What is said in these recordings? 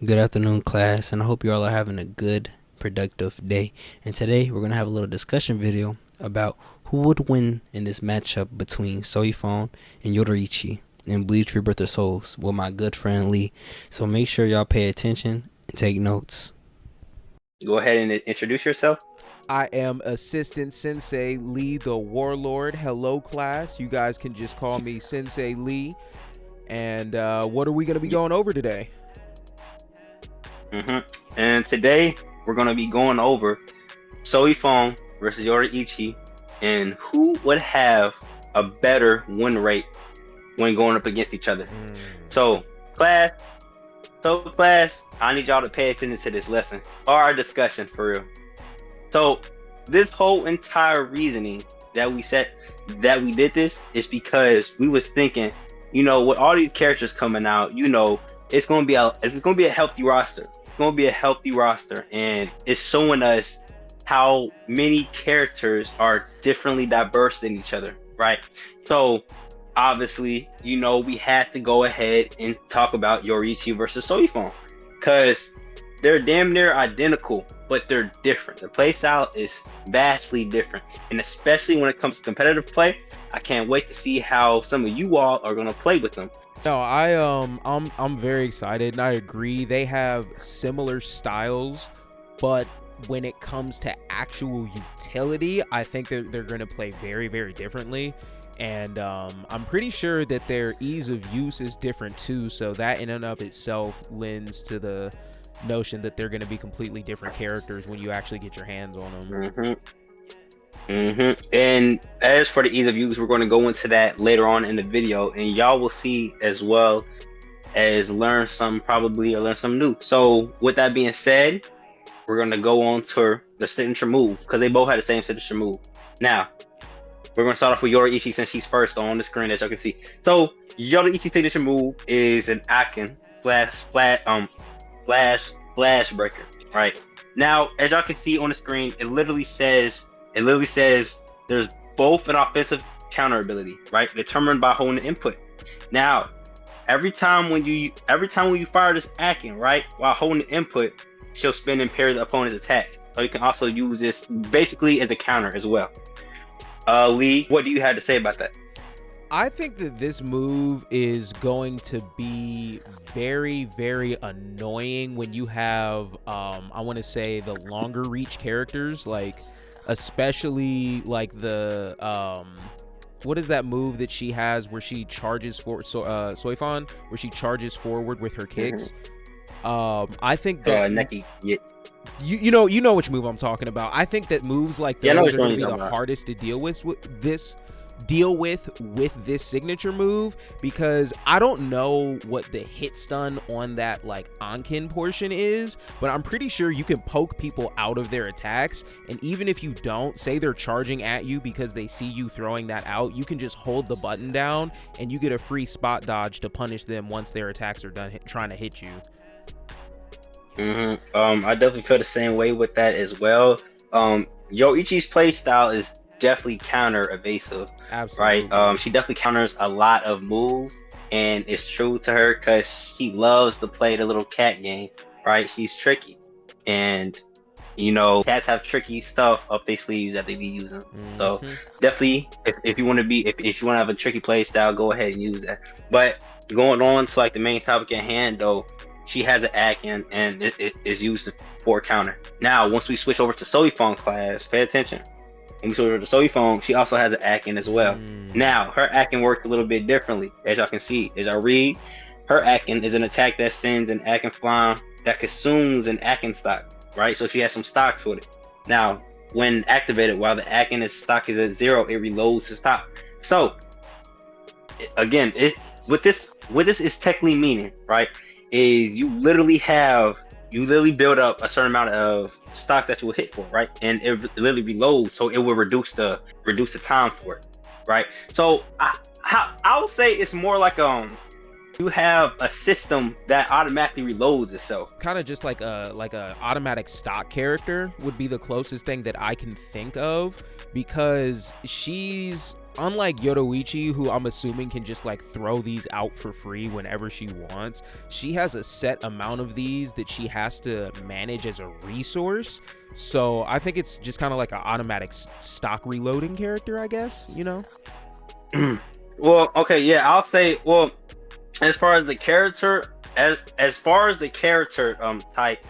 Good afternoon, class, and I hope you all are having a good, productive day. And today we're going to have a little discussion video about who would win in this matchup between Soi Fon and Yoruichi in Bleach Rebirth of Souls with my good friend Lee. So make sure y'all pay attention and take notes. Go ahead and introduce yourself. I am Assistant Sensei Lee the Warlord. Hello, class. You guys can just call me Sensei Lee. And what are we going to be going over today? And today we're going to be going over Soi Fon versus Yoruichi and who would have a better win rate when going up against each other. So class, I need y'all to pay attention to this lesson or our discussion for real. So this whole entire reasoning that we did this is because we was thinking, you know, with all these characters coming out, you know, it's gonna be a healthy roster. It's gonna be a healthy roster, and it's showing us how many characters are differently diverse than each other, right? So obviously, you know, we had to go ahead and talk about Yoruichi versus Soi Fon, because they're damn near identical, but they're different. The play style is vastly different, and especially when it comes to competitive play, I can't wait to see how some of you all are gonna play with them. No, I'm very excited, and I agree. They have similar styles, but when it comes to actual utility, I think they're going to play very, very differently. And I'm pretty sure that their ease of use is different too. So that in and of itself lends to the notion that they're going to be completely different characters when you actually get your hands on them. And as for the ease of use, we're going to go into that later on in the video, and y'all will see as well as learn some new. So with that being said, we're going to go on to the signature move, because they both had the same signature move. Now we're going to start off with Yoruichi, since she's first on the screen, as y'all can see. So Yoruichi's signature move is an Akin flash breaker, right? Now, as y'all can see on the screen, it literally says there's both an offensive counter ability, right? Determined by holding the input. Now, every time when you fire this Akin, right, while holding the input, she'll spin and parry the opponent's attack. So you can also use this basically as a counter as well. Lee, what do you have to say about that? I think that this move is going to be very, very annoying when you have, I want to say, the longer reach characters, like especially like the, what is that move that she has where she charges for Soi Fon, where she charges forward with her kicks? I think that Neki, yeah. You know which move I'm talking about. I think that moves like those are going to be the hardest to deal with this signature move, because I don't know what the hit stun on that like Ankin portion is, but I'm pretty sure you can poke people out of their attacks, and even if you don't, say they're charging at you because they see you throwing that out, you can just hold the button down and you get a free spot dodge to punish them once their attacks are done trying to hit you. I definitely feel the same way with that as well. Yoichi's play style is definitely counter evasive. Absolutely. Right? She definitely counters a lot of moves, and it's true to her because she loves to play the little cat game, right? She's tricky, and you know, cats have tricky stuff up their sleeves that they be using. So definitely, if you want to have a tricky play style, go ahead and use that. But going on to like the main topic at hand, though, she has an Akin, and it is used for counter. Now, once we switch over to Soi Fon class, pay attention. When we switch over to Soi Fon, she also has an Akin as well. Now, her Akin works a little bit differently, as y'all can see. As I read, her Akin is an attack that sends an Akin flying that consumes an Akin stock, right? So she has some stocks with it. Now, when activated, while the Akin stock is at 0, it reloads the stock. So, again, what this is technically meaning, right, is you literally build up a certain amount of stock that you will hit for, right? And it literally reloads, so it will reduce the time for it, right? So I would say it's more like you have a system that automatically reloads itself. Kind of just like a automatic stock character would be the closest thing that I can think of, because she's unlike Yoruichi, who I'm assuming can just like throw these out for free whenever she wants. She has a set amount of these that she has to manage as a resource. So I think it's just kind of like an automatic stock reloading character, I guess, you know? Well, okay, yeah, I'll say, well, as far as the character, as far as the character type,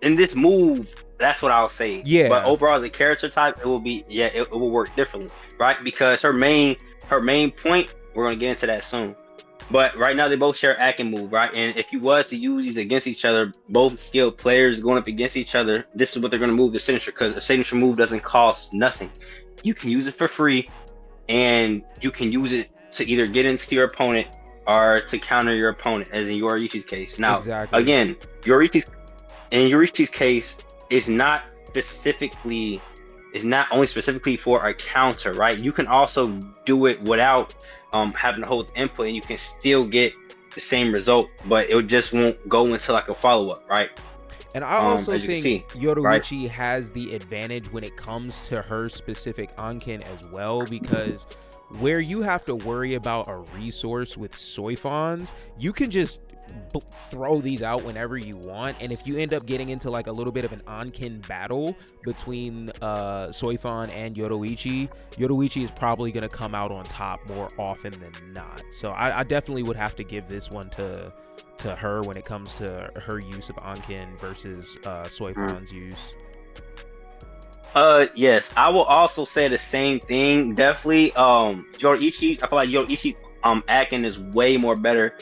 in this move, that's what I'll say. Yeah. But overall, the character type, it will be, yeah, it will work differently, right? Because her main point, we're gonna get into that soon. But right now, they both share Akin move, right? And if you was to use these against each other, both skilled players going up against each other, this is what they're gonna move the signature, because a signature move doesn't cost nothing. You can use it for free, and you can use it to either get into your opponent or to counter your opponent, as in Yoruichi's case. Now, Exactly. again, Yoruichi's case is not only specifically for a counter, right? You can also do it without having to hold input, and you can still get the same result, but it just won't go into like a follow-up, right? And I also as you can think see, Yoruichi has the advantage when it comes to her specific Ankin as well, because where you have to worry about a resource with Soi Fons, you can just throw these out whenever you want. And if you end up getting into like a little bit of an Ankin battle between Soi Fon and Yoruichi is probably going to come out on top more often than not. So I definitely would have to give this one to her when it comes to her use of Ankin versus Soi Fon's use. Yes, I will also say the same thing. Definitely, Yoruichi, I feel like Yoruichi Akin is way more better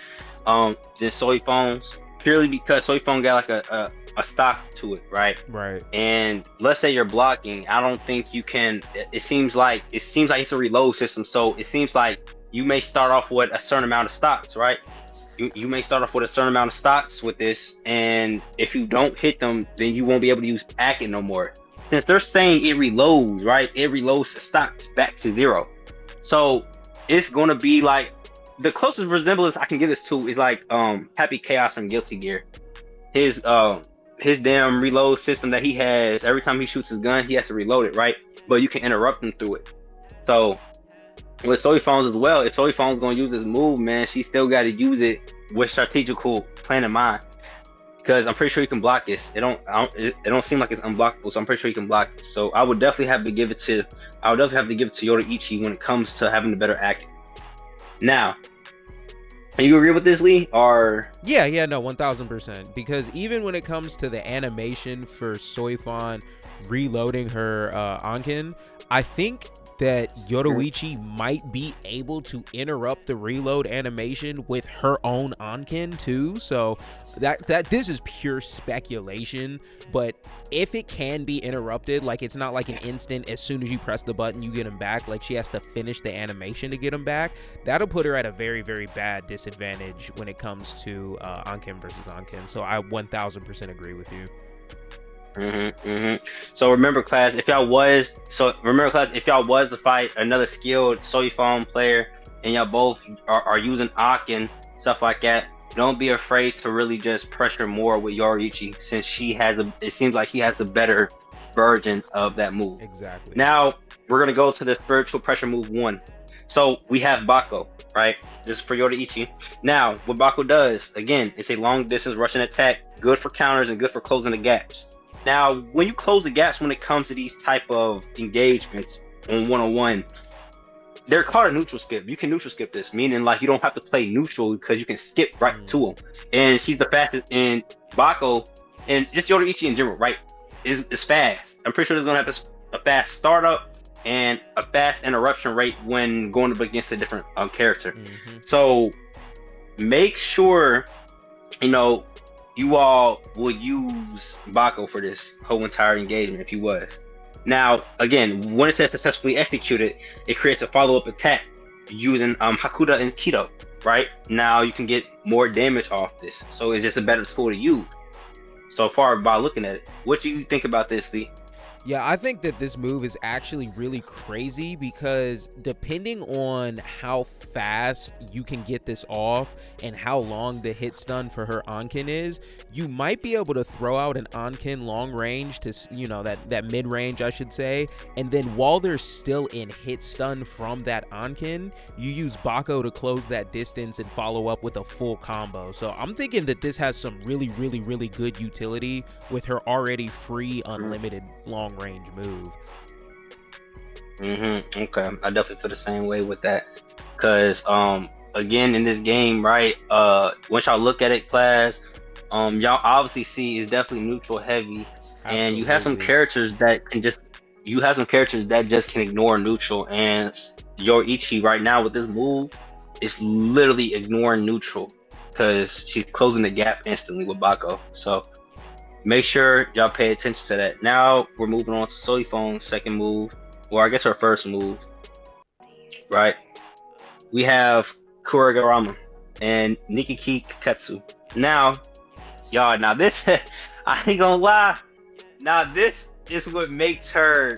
than Soi Fon's, purely because Soi Fon got like a stock to it, right? Right. And let's say you're blocking, I don't think you can. It seems like it's a reload system, so it seems like you may start off with a certain amount of stocks, right? You may start off with a certain amount of stocks with this, and if you don't hit them, then you won't be able to use Akin no more. Since they're saying it reloads, right? It reloads the stocks back to 0. So it's gonna be like, the closest resemblance I can give this to is like Happy Chaos from Guilty Gear. His damn reload system that he has, every time he shoots his gun, he has to reload it, right? But you can interrupt him through it. So with Soi Fon's as well, if Soi Fon's gonna use this move, man, she still got to use it with strategical plan in mind, because I'm pretty sure you can block this. It don't seem like it's unblockable, so I'm pretty sure you can block it. So I would definitely have to give it to Yoruichi when it comes to having the better Akin. Now, can you agree with this, Lee? Or yeah, no, 1000%. Because even when it comes to the animation for Soi Fon reloading her Ankin, I think that Yoruichi might be able to interrupt the reload animation with her own Ankin too. So that this is pure speculation, but if it can be interrupted, like it's not like an instant, as soon as you press the button you get him back, like she has to finish the animation to get him back, that'll put her at a very, very bad disadvantage when it comes to Ankin versus Ankin. So I 1000% agree with you. So remember, class, if y'all was to fight another skilled Soi Fon player, and y'all both are using Akin, stuff like that, don't be afraid to really just pressure more with Yoruichi, since it seems like he has a better version of that move. Exactly. Now we're gonna go to the spiritual pressure move 1. So we have Bako, right? This is for Yoruichi. Now, what Bako does, again, it's a long distance Russian attack, good for counters and good for closing the gaps. Now, when you close the gaps when it comes to these type of engagements on 1-on-1, they're called a neutral skip. You can neutral skip this, meaning like you don't have to play neutral because you can skip right to them. And she's the fastest in Bako, and just Yoruichi in general, right? Is fast. I'm pretty sure there's gonna have a fast startup and a fast interruption rate when going up against a different character. So make sure, you all will use Bako for this whole entire engagement if you was. Now, again, when it says successfully executed, it creates a follow-up attack using Hakuda and Kido, right? Now you can get more damage off this, so it's just a better tool to use so far by looking at it. What do you think about this, Lee? Yeah, I think that this move is actually really crazy because depending on how fast you can get this off and how long the hit stun for her Ankin is, you might be able to throw out an Ankin long range to, you know, that mid range, I should say. And then while they're still in hit stun from that Ankin, you use Bako to close that distance and follow up with a full combo. So I'm thinking that this has some really, really, really good utility with her already free, unlimited long range move. Okay, I definitely feel the same way with that, because again, in this game, right, once y'all look at it, class, y'all obviously see is definitely neutral heavy. Absolutely. And you have some characters that can just can ignore neutral, and Yoruichi right now with this move is literally ignoring neutral because she's closing the gap instantly with Bako. So make sure y'all pay attention to that. Now we're moving on to Soi Fon's second move, or I guess her first move, right? We have Kurigurama and Nikiki Kaketsu. Now, y'all, now this, I ain't gonna lie, now this is what makes her,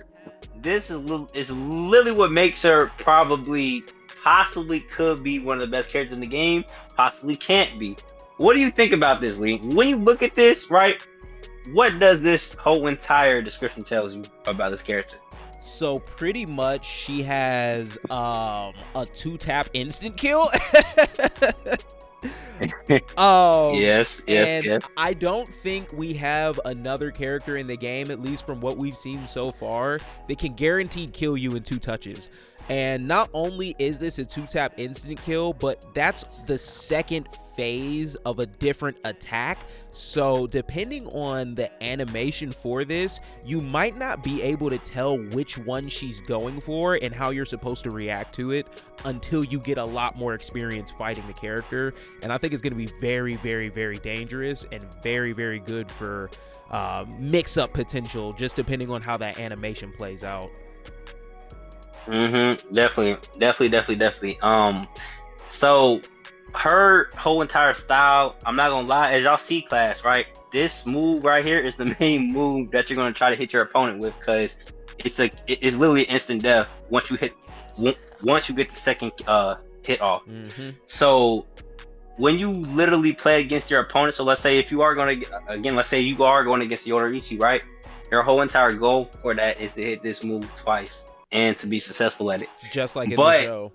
this is literally what makes her possibly could be one of the best characters in the game, possibly can't be. What do you think about this, Lee? When you look at this, right, what does this whole entire description tells you about this character? So pretty much she has a 2-tap instant kill. Yes. I don't think we have another character in the game, at least from what we've seen so far, that can guaranteed kill you in 2 touches. And not only is this a 2-tap instant kill, but that's the second phase of a different attack. So depending on the animation for this, you might not be able to tell which one she's going for and how you're supposed to react to it until you get a lot more experience fighting the character. And I think it's going to be very, very, very dangerous and very, very good for mix-up potential, just depending on how that animation plays out. Definitely. So her whole entire style, I'm not gonna lie, as y'all see, class, right, this move right here is the main move that you're gonna try to hit your opponent with, because it's literally instant death once you get the second hit off. So when you literally play against your opponent, so let's say if you are going against Yoruichi, right, your whole entire goal for that is to hit this move twice and to be successful at it, just like in the show.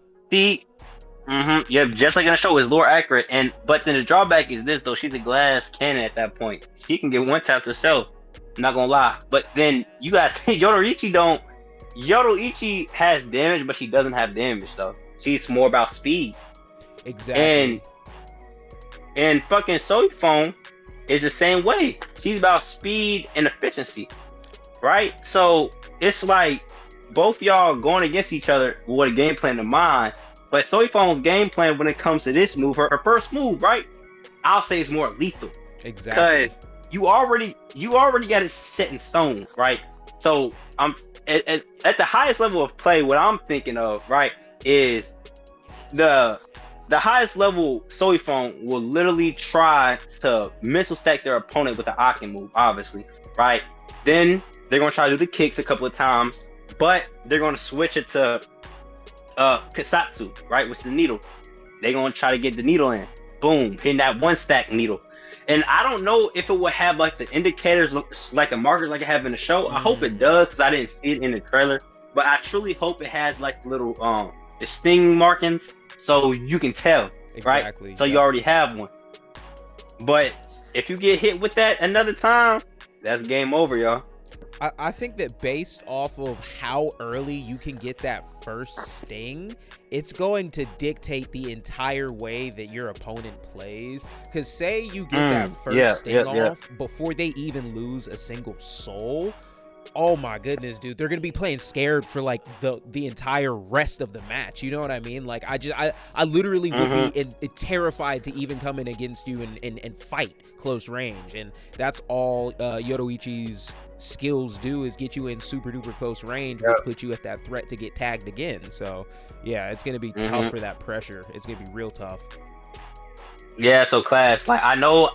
Just like in the show, is lore accurate. But then the drawback is this, though: she's a glass cannon at that point. She can get one tap herself. I'm not gonna lie. But then you got Yoruichi. Yoruichi has damage, but she doesn't have damage though. She's more about speed. Exactly. And fucking Soi Fon is the same way. She's about speed and efficiency, right? So it's like both y'all going against each other with a game plan in mind. But Soi Fon's game plan when it comes to this move, her first move, right, I'll say it's more lethal. Exactly. Because you already got it set in stone, right? So I'm at the highest level of play, what I'm thinking of, right, is the highest level Soi Fon will literally try to mental stack their opponent with the Akin move, obviously, right? Then they're gonna try to do the kicks a couple of times, but they're gonna switch it to Kasatsu, right, which is the needle. They're gonna try to get the needle in, boom, hitting that 1-stack needle. And I don't know if it will have like the indicators, like the markers like it have in the show. I hope it does, because I didn't see it in the trailer, but I truly hope it has like the little the sting markings, so you can tell, exactly, right? So you already have one. But if you get hit with that another time, that's game over, y'all. I think that based off of how early you can get that first sting, it's going to dictate the entire way that your opponent plays. Because say you get that first sting off before they even lose a single soul, oh my goodness, dude, they're gonna be playing scared for like the entire rest of the match. You know what I mean? Like I literally would be terrified to even come in against you and fight close range. And that's all Yoruichi's skills do, is get you in super duper close range, which puts you at that threat to get tagged again. So yeah, it's gonna be tough for that pressure. It's gonna be real tough. Yeah, so class, like I know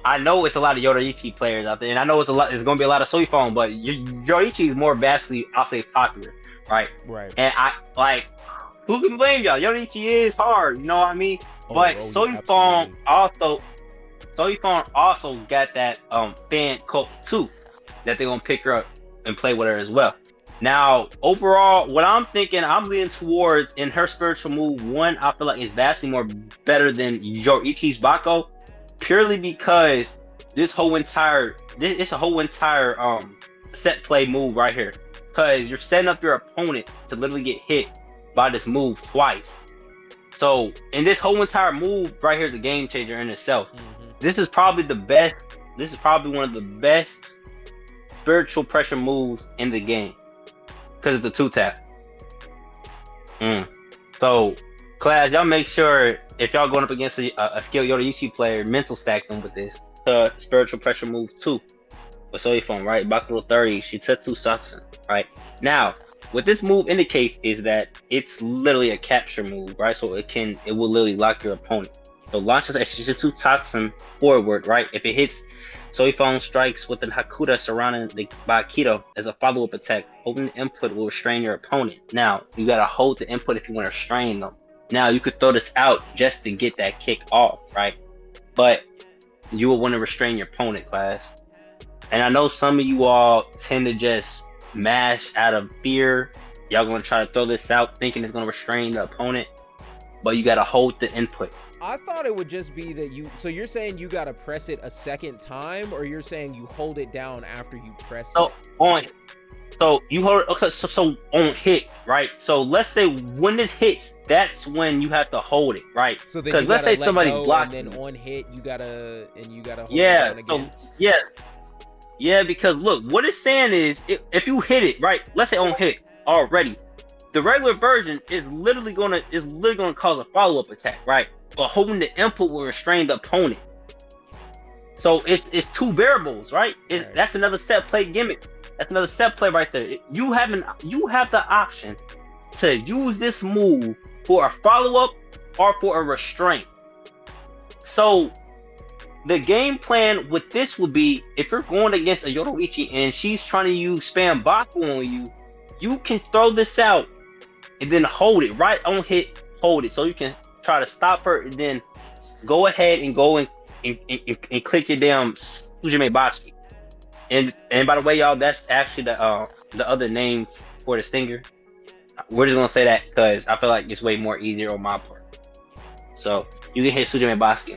it's a lot of Yoruichi players out there, and I know it's gonna be a lot of Soi Fon, but Yoruichi is more vastly, I'll say, popular, right? Right. And I like, who can blame y'all? Yoruichi is hard, you know what I mean? But Soi Fon also got that fan cult too, that they're gonna pick her up and play with her as well. Now, overall, what I'm thinking, I'm leaning towards in her spiritual move. One, I feel like is vastly more better than Yoruichi's Bako, purely because it's a whole entire set play move right here. Because you're setting up your opponent to literally get hit by this move twice. So, and this whole entire move right here is a game changer in itself. This is probably the best. This is probably one of the best spiritual pressure moves in the game. Because it's a 2-tap. So, class, y'all make sure if y'all going up against a skilled Yoruichi player, mental stack them with this spiritual pressure move 2 with Soi Fon, right? Bakuro 30, Shitetsu Satsun, right? Now, what this move indicates is that it's literally a capture move, right? So it will literally lock your opponent. So launches a Shitetsu Satsun forward, right? If it hits, Soi Fon strikes with an Hakuda surrounding the Bakido as a follow-up attack. Holding the input will restrain your opponent. Now, you gotta hold the input if you want to restrain them. Now, you could throw this out just to get that kick off, right? But you will want to restrain your opponent, class. And I know some of you all tend to just mash out of fear. Y'all gonna try to throw this out thinking it's gonna restrain the opponent, but you gotta hold the input. I thought it would just be that so you're saying you gotta press it a second time, or you're saying you hold it down after you press it? So you hold it, okay, so on hit, right? So let's say when this hits, that's when you have to hold it, right? So then because let's say somebody blocked, and then on hit you gotta hold it yeah, down again. so yeah, because look, what it's saying is if you hit it, right? Let's say on hit already, the regular version is literally gonna cause a follow-up attack, right? But holding the input will restrain the opponent. So it's two variables, right? That's another set play gimmick. That's another set play right there. You have the option to use this move for a follow-up or for a restraint. So the game plan with this would be, if you're going against a Yoruichi and she's trying to use spam Baku on you, you can throw this out and then hold it right on hit, hold it, so you can try to stop her and then go ahead and go and click your damn Sujime Bachi. And by the way, y'all, that's actually the other name for the stinger. We're just gonna say that because I feel like it's way more easier on my part. So you can hit Sujime Bachi.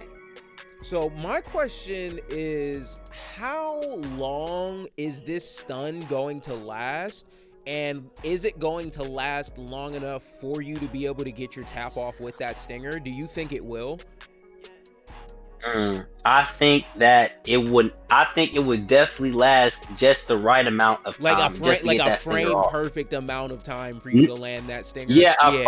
So my question is, how long is this stun going to last? And is it going to last long enough for you to be able to get your tap off with that stinger? Do you think it will? I think it would definitely last just the right amount of time. Like a frame perfect amount of time for you to land that stinger. Yeah, a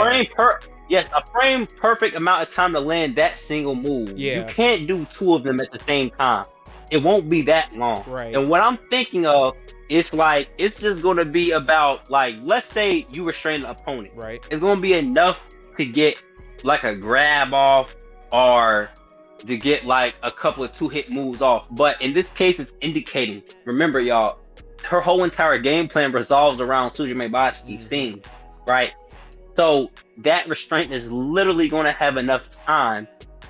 frame perfect amount of time to land that single move. Yeah. You can't do two of them at the same time. It won't be that long. Right. And what I'm thinking of, it's just going to be about, like, let's say you restrain the opponent. Right. It's going to be enough to get like a grab off or to get like a couple of 2-hit moves off. But in this case, it's indicating, remember y'all, her whole entire game plan resolves around Sujime Bachi's thing, right? So that restraint is literally going to have enough time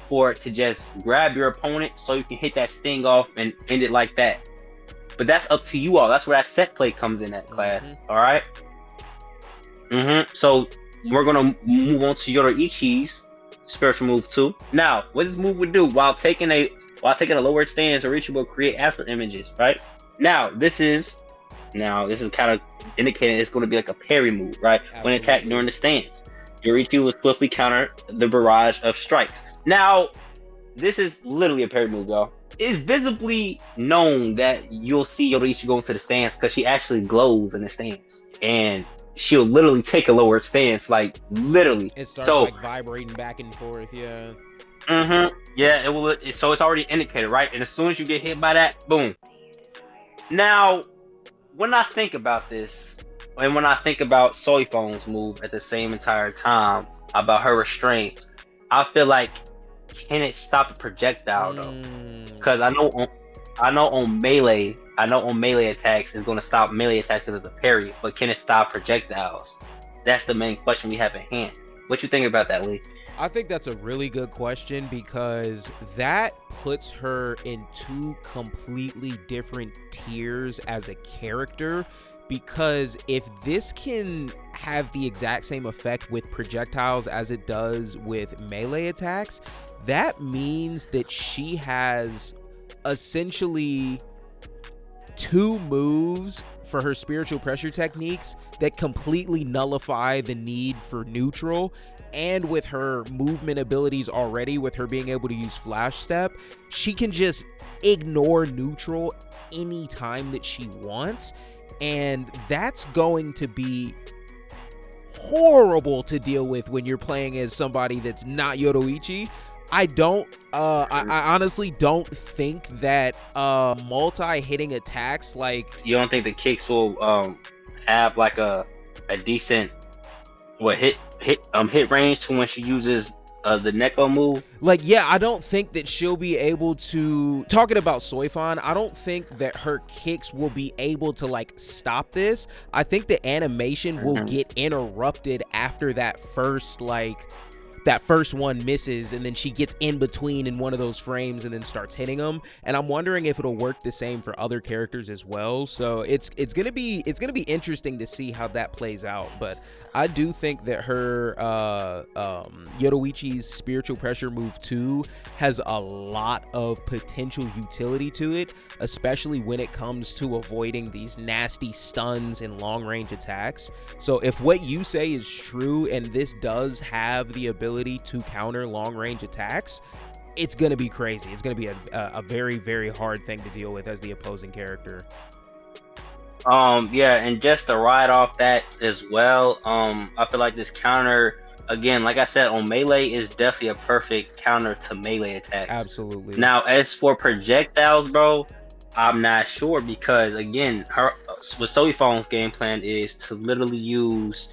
for it to just grab your opponent so you can hit that sting off and end it like that. But that's up to you all. That's where that set play comes in at, class. All right? So we're going to move on to Yoruichi's spiritual move 2. Now, what this move would do while taking a lower stance, Yoruichi will create after images, right? Now, this is kind of indicating it's going to be like a parry move, right? Absolutely. When attacked during the stance, Yoruichi will swiftly counter the barrage of strikes. Now, this is literally a parry move, y'all. It's visibly known that you'll see Yoruichi go into the stance because she actually glows in the stance, and she'll literally take a lower stance, like literally. It starts like vibrating back and forth, yeah. Yeah, it will. So it's already indicated, right? And as soon as you get hit by that, boom. Now, when I think about this, and when I think about Soi Fon's move at the same entire time about her restraints, I feel like can it stop a projectile though? Mm. Because I know on melee attacks it's gonna stop melee attacks because it's a parry, but can it stop projectiles? That's the main question we have at hand. What you think about that, Lee? I think that's a really good question, because that puts her in two completely different tiers as a character. Because if this can have the exact same effect with projectiles as it does with melee attacks, that means that she has essentially two moves for her spiritual pressure techniques that completely nullify the need for neutral. And with her movement abilities already, with her being able to use flash step, she can just ignore neutral anytime that she wants. And that's going to be horrible to deal with when you're playing as somebody that's not Yoruichi. I honestly don't think that multi-hitting attacks, like, you don't think the kicks will have like a decent hit range to when she uses the Neko move? Like, yeah, I don't think that she'll be able to, talking about Soi Fon, I don't think that her kicks will be able to like stop this. I think the animation will get interrupted after that first one misses, and then she gets in between in one of those frames and then starts hitting them. And I'm wondering if it'll work the same for other characters as well. So it's gonna be interesting to see how that plays out. But I do think that her Yoruichi's spiritual pressure move 2 has a lot of potential utility to it, especially when it comes to avoiding these nasty stuns and long range attacks. So if what you say is true and this does have the ability to counter long range attacks, it's gonna be crazy. It's gonna be a very, very hard thing to deal with as the opposing character. Yeah, and just to ride off that as well, I feel like this counter, again, like I said, on melee is definitely a perfect counter to melee attacks. Absolutely. Now, as for projectiles, bro, I'm not sure, because again, what Soi Fon's game plan is to literally use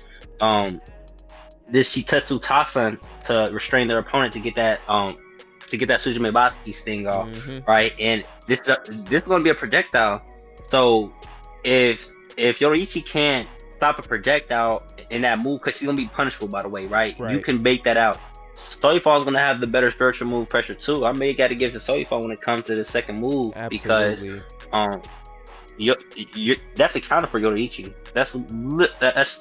this Shitetsu Tasan to restrain their opponent to get that Sujime Baski sting off, right? And this is gonna be a projectile. So if Yoruichi can't stop a projectile in that move, because she's gonna be punishable, by the way, right? You can bait that out. Soi Fon's gonna have the better spiritual move pressure too. I may got to give to Soi Fon when it comes to the second move. Absolutely. Because that's a counter for Yoruichi. That's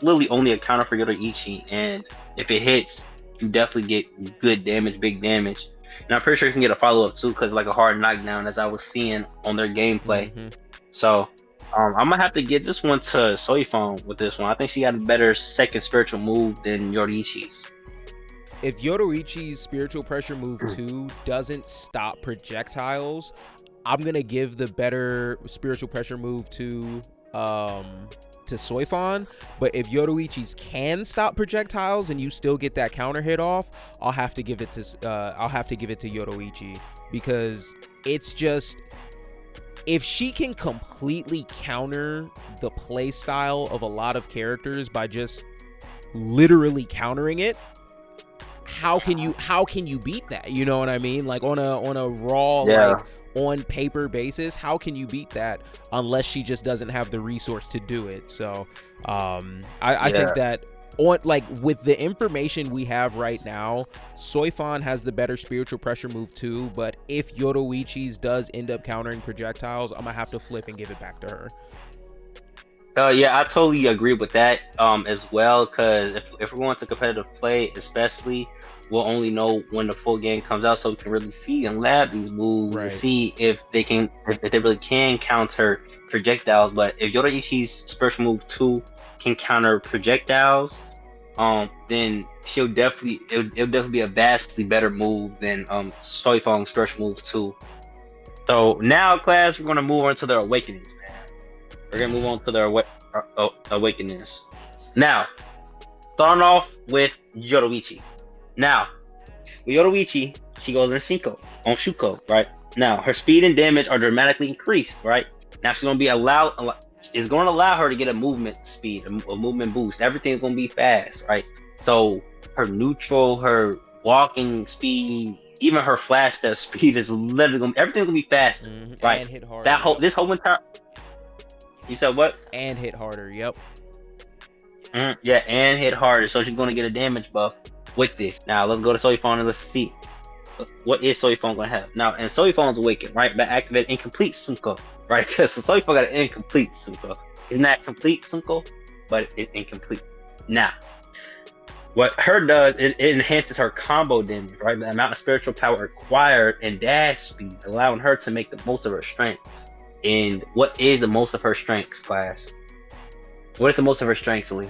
literally only a counter for Yoruichi, and if it hits, you definitely get good damage, big damage. And I'm pretty sure you can get a follow-up too, because like a hard knockdown, as I was seeing on their gameplay. So I'm gonna have to get this one to Soi Fon with this one. I think she got a better second spiritual move than Yoruichi's. If Yoruichi's spiritual pressure move 2 doesn't stop projectiles, I'm gonna give the better spiritual pressure move to Soi Fon. But if Yoruichi's can stop projectiles and you still get that counter hit off, I'll have to give it to Yoruichi, because it's just, if she can completely counter the play style of a lot of characters by just literally countering it, how can you beat that? You know what I mean? Like on a raw, like on paper basis, how can you beat that unless she just doesn't have the resource to do it? So I think that with the information we have right now, Soi Fon has the better spiritual pressure move too, but if Yoruichi's does end up countering projectiles, I'm gonna have to flip and give it back to her. Yeah, I totally agree with that as well, because if we're going to competitive play, especially, we'll only know when the full game comes out, so we can really see and lab these moves and see if they really can counter projectiles. But if Yoruichi's spiritual move 2 can counter projectiles, then it'll definitely be a vastly better move than Soi Fon's spiritual move 2. So now, class, we're gonna move on to their awakenings, man. We're gonna move on to their awakenings. Now, starting off with Yoruichi. Now, with Yoruichi, she goes in Shuko, right? Now, her speed and damage are dramatically increased, right? Now she's gonna be it's gonna allow her to get a movement speed, a movement boost. Everything's gonna be fast, right? So her neutral, her walking speed, even her flash step speed is literally everything's gonna be faster, right? And hit harder. That whole this whole entire. You said what? And hit harder. Yep. Yeah, and hit harder, so she's gonna get a damage buff with this. Now let's go to Soi Fon and let's see what is Soi Fon gonna have. Now, and Soi Fon's awakened, right? But activate incomplete Sunko, right? Because Soi Fon got an incomplete Sunko. It's not complete Sunko, but it's incomplete. Now, what her does, it enhances her combo damage, right? The amount of spiritual power acquired and dash speed, allowing her to make the most of her strengths. And what is the most of her strengths, class? What is the most of her strengths, Lee?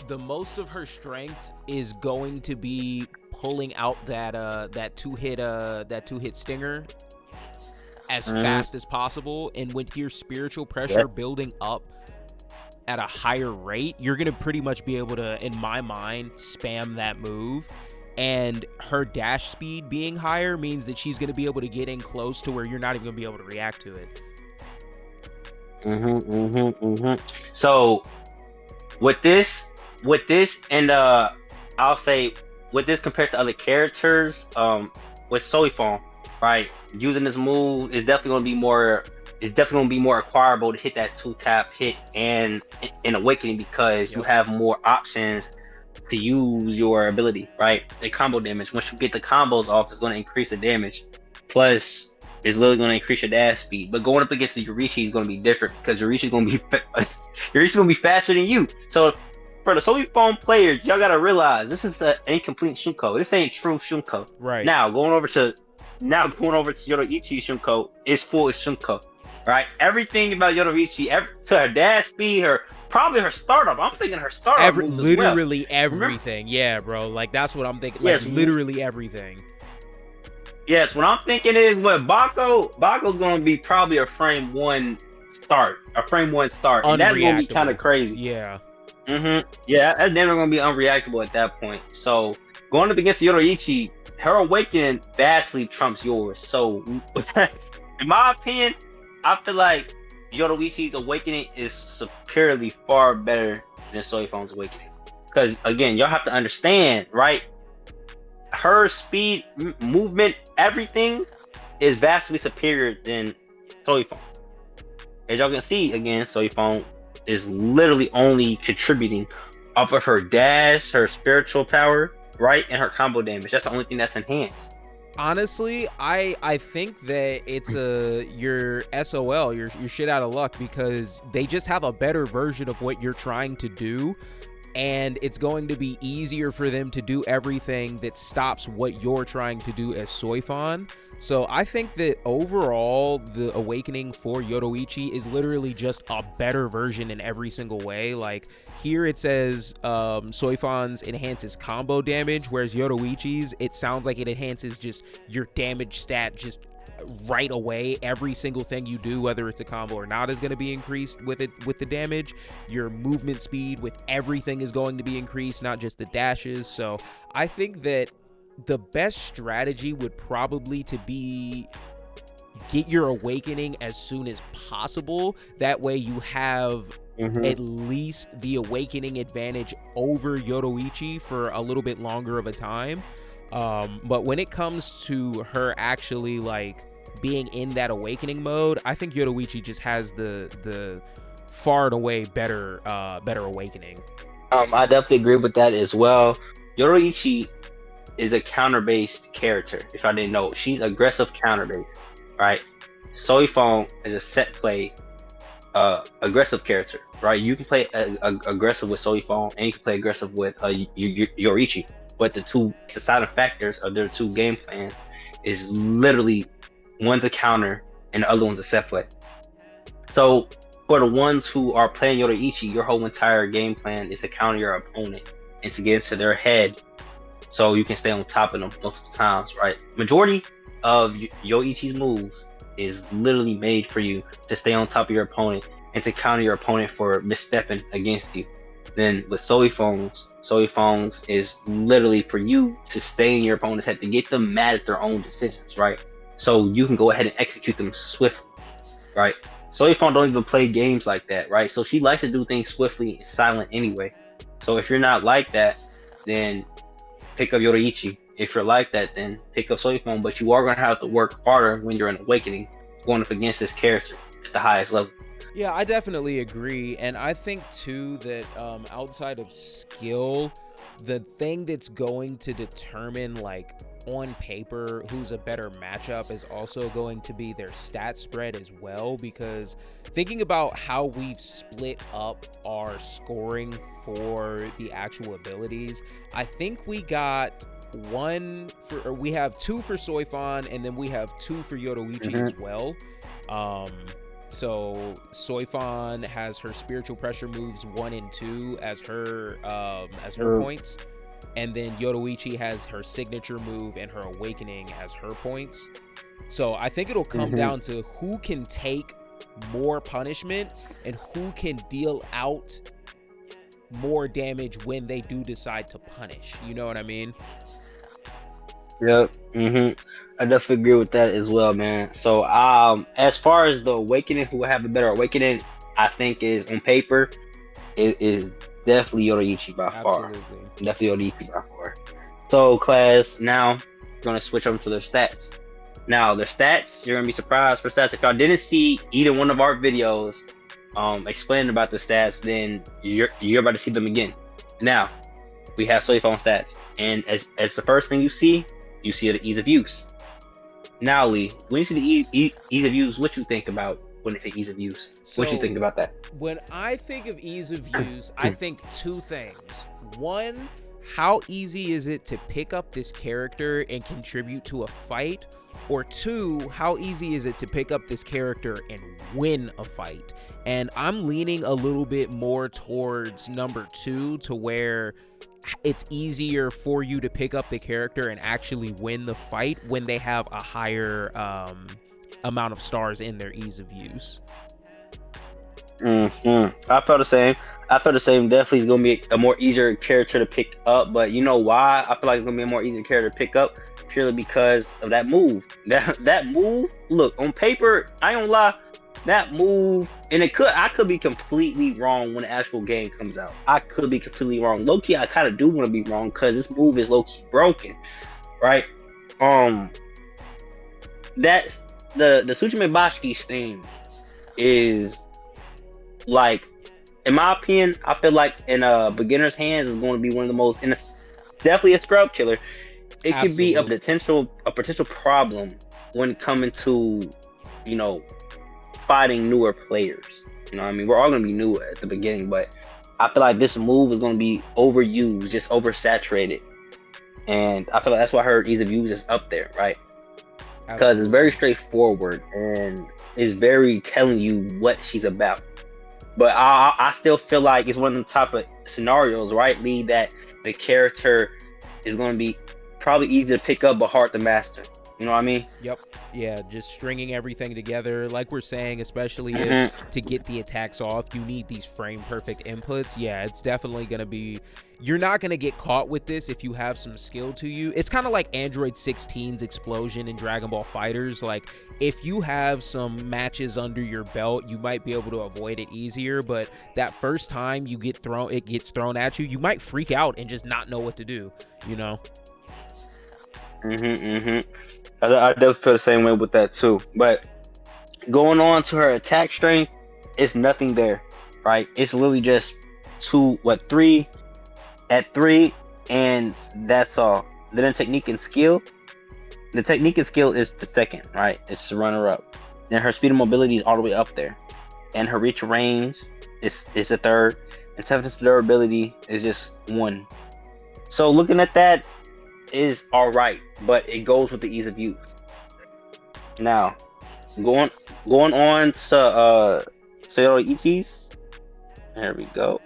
The most of her strengths is going to be pulling out that two hit stinger as fast as possible, and with your spiritual pressure building up at a higher rate, you're gonna pretty much be able to, in my mind, spam that move. And her dash speed being higher means that she's gonna be able to get in close to where you're not even gonna be able to react to it. So with this, and I'll say with this compared to other characters, with Soi Fon, right, using this move is definitely gonna be more. It's definitely gonna be more acquirable to hit that 2-tap hit and in Awakening, because you have more options to use your ability, right? The combo damage. Once you get the combos off, it's gonna increase the damage. Plus, it's literally gonna increase your dash speed. But going up against the Yoruichi is gonna be different, because Yoruichi's gonna be faster than you. So for the Soi Fon players, y'all gotta realize this is an incomplete Shunko. This ain't true Shunko. Right. Now going over to Yoruichi Shunko is full Shunko. Right, everything about Yoruichi, to her dash speed, probably her startup. I'm thinking her startup. Literally everything. Yeah, bro. Like that's what I'm thinking. Like, literally everything. Yes, what I'm thinking is what Bako's gonna be probably a frame one start, and that's gonna be kind of crazy. Yeah. Yeah, that's never gonna be unreactable at that point. So going up against Yoruichi, her awakening vastly trumps yours. So, in my opinion, I feel like Yoruichi's awakening is superiorly far better than Soi Fon's awakening. Because again, y'all have to understand, right? Her speed, movement, everything is vastly superior than Soi Fon. As y'all can see, again, Soi Fon is literally only contributing off of her dash, her spiritual power, right, and her combo damage. That's the only thing that's enhanced. Honestly, I think that it's your SOL, your shit out of luck, because they just have a better version of what you're trying to do, and it's going to be easier for them to do everything that stops what you're trying to do as Soi Fon. So I think that overall, the awakening for Yoruichi is literally just a better version in every single way. Like here it says Soi Fon's enhances combo damage, whereas Yoruichi's, it sounds like it enhances just your damage stat just right away. Every single thing you do, whether it's a combo or not, is going to be increased with the damage. Your movement speed with everything is going to be increased, not just the dashes. So I think that the best strategy would probably to be get your awakening as soon as possible. That way you have at least the awakening advantage over Yoruichi for a little bit longer of a time. But when it comes to her actually like being in that awakening mode, I think Yoruichi just has the far and away better awakening. I definitely agree with that as well. Yoruichi is a counter-based character. If I didn't know, she's aggressive counter-based, right? Soi Fon is a set play aggressive character, right? You can play aggressive with Soi Fon, and you can play aggressive with Yoruichi. But the deciding factors of their two game plans is literally one's a counter and the other one's a set play. So for the ones who are playing Yoruichi, your whole entire game plan is to counter your opponent and to get into their head, so you can stay on top of them multiple times, right? Majority of Yoichi's moves is literally made for you to stay on top of your opponent and to counter your opponent for misstepping against you. Then with Soi Fon's is literally for you to stay in your opponent's head, to get them mad at their own decisions, right? So you can go ahead and execute them swiftly, right? Soi Fon don't even play games like that, right? So she likes to do things swiftly and silent anyway. So if you're not like that, then pick up Yoruichi if you're like that, then pick up Soi Fon, but you are going to have to work harder when you're in Awakening, going up against this character at the highest level. Yeah, I definitely agree. And I think, too, that outside of skill, the thing that's going to determine, like, on paper who's a better matchup is also going to be their stat spread as well, because thinking about how we've split up our scoring for the actual abilities, I think we got we have 2 for Soi Fon, and then we have 2 for Yoruichi as well. So Soi Fon has her spiritual pressure moves 1 and 2 as her points, and then Yoruichi has her signature move and her awakening as her points. So I think it'll come down to who can take more punishment and who can deal out more damage when they do decide to punish. You know what I mean? Yep. I definitely agree with that as well, man. So as far as the awakening, who will have a better awakening, I think is on paper, it is definitely Yoruichi by far. Definitely Yoruichi by far. So class, now we're gonna switch over to their stats. Now their stats, you're gonna be surprised for stats. If y'all didn't see either one of our videos explaining about the stats, then you're about to see them again. Now we have Soi Fon stats, and as the first thing you see the ease of use. Now Lee, when you see the ease of use, what you think about when they say ease of use? So, what you think about that? When I think of ease of use, I think 2 things. 1, how easy is it to pick up this character and contribute to a fight? Or 2, how easy is it to pick up this character and win a fight? And I'm leaning a little bit more towards number 2, to where it's easier for you to pick up the character and actually win the fight when they have a higher amount of stars in their ease of use. I felt the same. Definitely is going to be a more easier character to pick up, but you know why I feel like it's going to be a more easier character to pick up? Purely because of that move. That move, look, on paper, I don't lie, that move, and I could be completely wrong when the actual game comes out. I could be completely wrong. Low-key, I kind of do want to be wrong, because this move is low-key broken, right? That the Tsuchime Bashiki's thing is, like, in my opinion, I feel like in a beginner's hands is going to be one of the most, and it's definitely a scrub killer. It could be a potential problem when coming to, you know, fighting newer players. You know what I mean? We're all going to be new at the beginning, but I feel like this move is going to be overused, just oversaturated. And I feel like that's why her ease of use is up there, right? Because it's very straightforward and it's very telling you what she's about. But I still feel like it's one of the type of scenarios, right, Lee, that the character is going to be probably easy to pick up but hard to master. You know what I mean? Yep. Yeah, just stringing everything together. Like we're saying, especially if to get the attacks off, you need these frame perfect inputs. Yeah, it's definitely going to be... You're not going to get caught with this if you have some skill to you. It's kind of like Android 16's explosion in Dragon Ball FighterZ. Like, if you have some matches under your belt, you might be able to avoid it easier. But that first time it gets thrown at you, you might freak out and just not know what to do, you know? I definitely feel the same way with that too. But going on to her attack strength, it's nothing there, right? It's literally just 3 at 3, and that's all. Then technique and skill. The technique and skill is the second, right? It's the runner up. Then her speed and mobility is all the way up there, and her reach range is the third, and toughness and durability is just 1. So looking at that is all right, but it goes with the ease of use. Now, going on to Yoruichi's. There we go.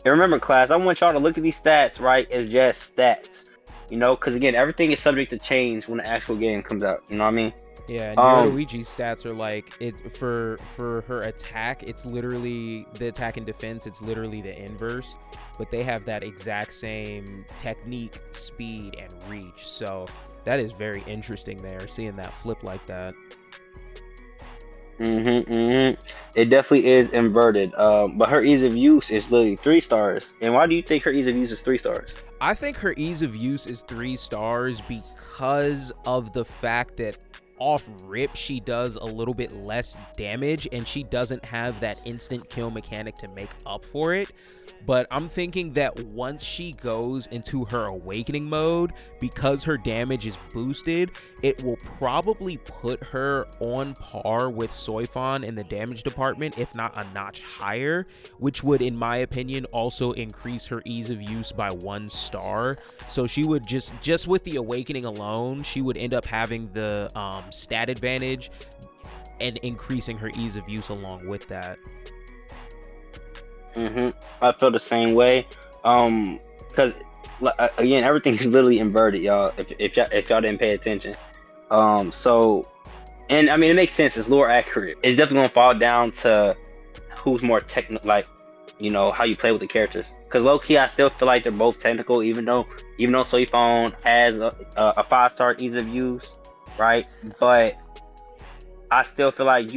And remember, class, I want y'all to look at these stats, right, as just stats. You know, because again, everything is subject to change when the actual game comes out. You know what I mean? Yeah, and Yoruichi's stats are like, it for her attack, it's literally the attack and defense, it's literally the inverse, but they have that exact same technique, speed, and reach. So that is very interesting there, seeing that flip like that. It definitely is inverted. But her ease of use is literally 3 stars. And why do you think her ease of use is 3 stars? I think her ease of use is 3 stars because of the fact that off rip she does a little bit less damage and she doesn't have that instant kill mechanic to make up for it. But I'm thinking that once she goes into her awakening mode, because her damage is boosted, it will probably put her on par with Soi Fon in the damage department, if not a notch higher, which would, in my opinion, also increase her ease of use by 1 star. So she would just with the awakening alone, she would end up having the stat advantage and increasing her ease of use along with that. I feel the same way. Because again, everything is literally inverted, y'all. If y'all didn't pay attention. So, and I mean, it makes sense. It's lore accurate. It's definitely gonna fall down to who's more technical, like, you know, how you play with the characters. Because low key, I still feel like they're both technical, even though Soi Fon has a 5-star ease of use, right? But I still feel like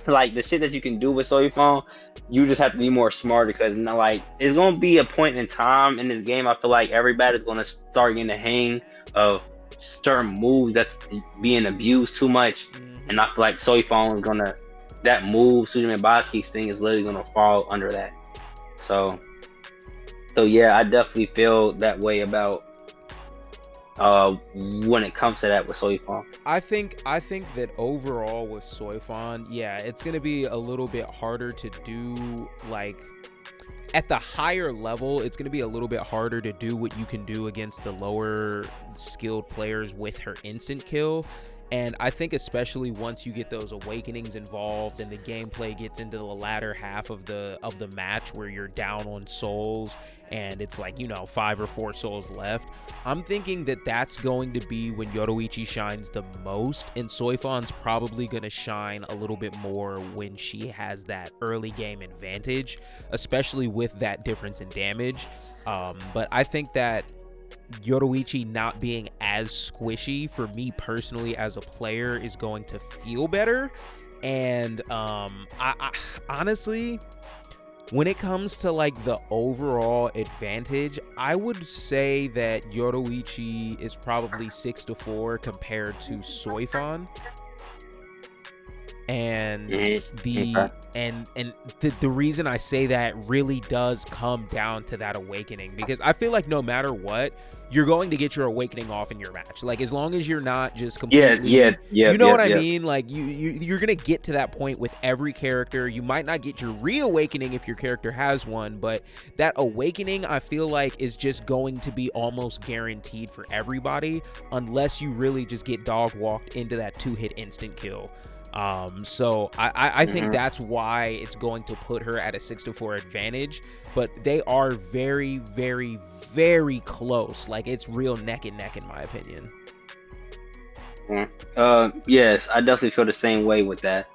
like the shit that you can do with Soi Fon, you just have to be more smarter, because like it's gonna be a point in time in this game. I feel like everybody's gonna start getting the hang of certain moves that's being abused too much, and I feel like Soi Fon is gonna, that move Sujime Baski's thing is literally gonna fall under that. So yeah, I definitely feel that way about when it comes to that with Soi Fon. I think that overall with Soi Fon, yeah, it's gonna be a little bit harder to do. Like at the higher level, it's gonna be a little bit harder to do what you can do against the lower skilled players with her instant kill. And I think especially once you get those awakenings involved and the gameplay gets into the latter half of the match where you're down on souls and it's like, 5 or 4 souls left, I'm thinking that that's going to be when Yoruichi shines the most, and Soi Fon's probably going to shine a little bit more when she has that early game advantage, especially with that difference in damage. But I think that Yoruichi not being as squishy for me personally as a player is going to feel better. And I honestly, when it comes to like the overall advantage, I would say that Yoruichi is probably 6-4 compared to Soi Fon. And the reason I say that really does come down to that awakening, because I feel like no matter what, you're going to get your awakening off in your match. Like as long as you're not just completely, what I mean. Like you're gonna get to that point with every character. You might not get your reawakening if your character has one, but that awakening I feel like is just going to be almost guaranteed for everybody, unless you really just get dog walked into that 2-hit instant kill. So I think that's why it's going to put her at a 6-4 advantage, but they are very, very, very close. Like it's real neck and neck in my opinion. Yes, I definitely feel the same way with that.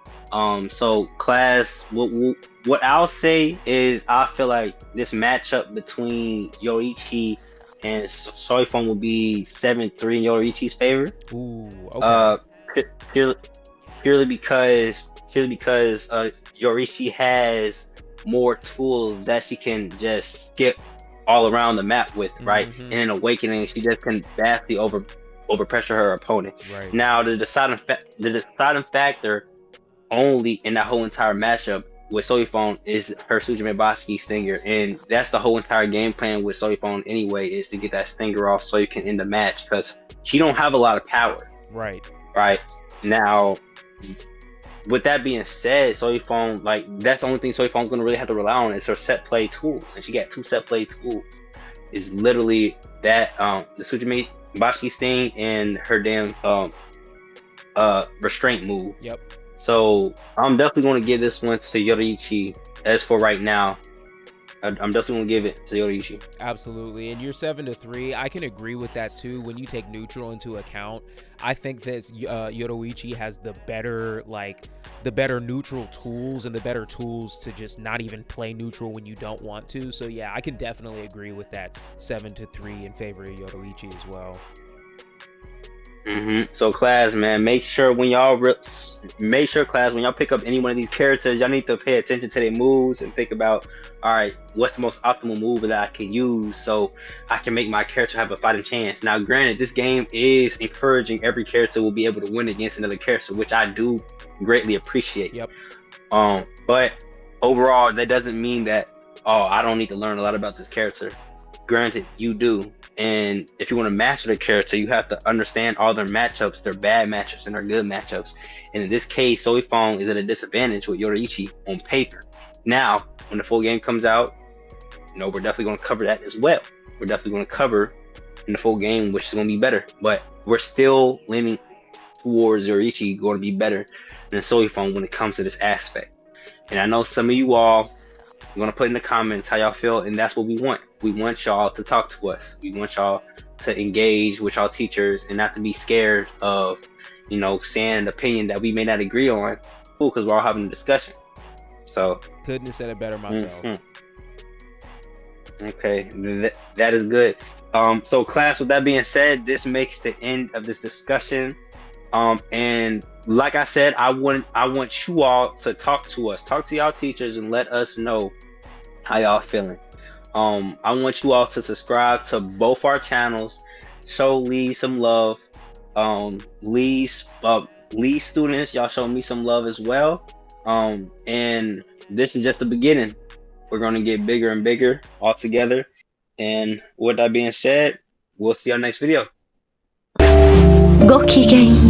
So class, what I'll say is I feel like this matchup between Yoruichi and Soi Fon will be 7-3 in Yoruichi's favor. Ooh, okay. Purely because Yoruichi has more tools that she can just skip all around the map with, right? And in Awakening, she just can vastly overpressure her opponent. Right. Now, the deciding factor only in that whole entire matchup with Soi Fon is her Sujime Baski stinger, and that's the whole entire game plan with Soi Fon anyway, is to get that stinger off so you can end the match, because she don't have a lot of power. Right. Now, with that being said, Soi Fon, like, that's the only thing Soi Fon's gonna really have to rely on is her set play tool, and she got 2 set play tools. Is literally that the Sujime Bashi sting and her damn restraint move. Yep. So I'm definitely going to give this one to Yoruichi. As for right now, I'm definitely going to give it to Yoruichi. Absolutely. And you're 7-3. I can agree with that too. When you take neutral into account, I think that Yoruichi has the better neutral tools and the better tools to just not even play neutral when you don't want to. So yeah, I can definitely agree with that 7-3 in favor of Yoruichi as well. So class, man, make sure when y'all class, when y'all pick up any one of these characters, y'all need to pay attention to their moves and think about, all right, what's the most optimal move that I can use so I can make my character have a fighting chance. Now, granted, this game is encouraging every character will be able to win against another character, which I do greatly appreciate. Yep. But overall, that doesn't mean that, oh, I don't need to learn a lot about this character. Granted, you do. And if you want to master the character, you have to understand all their matchups, their bad matchups and their good matchups. And in this case, Soi Fon is at a disadvantage with Yoruichi on paper. Now, when the full game comes out, we're definitely going to cover that as well. We're definitely going to cover in the full game, which is going to be better. But we're still leaning towards Yoruichi going to be better than Soi Fon when it comes to this aspect. And I know some of you all are going to put in the comments how y'all feel, and that's what we want. We want y'all to talk to us. We want y'all to engage with y'all teachers and not to be scared of, saying an opinion that we may not agree on. Cool, because we're all having a discussion. So couldn't have said it better myself. Okay, that is good. So class, with that being said, this makes the end of this discussion. And like I said, I want you all to talk to us, talk to y'all teachers, and let us know how y'all feeling. I want you all to subscribe to both our channels. Show Lee some love. Lee students, y'all show me some love as well. And this is just the beginning. We're going to get bigger and bigger all together. And with that being said, we'll see y'all next video. ごきげん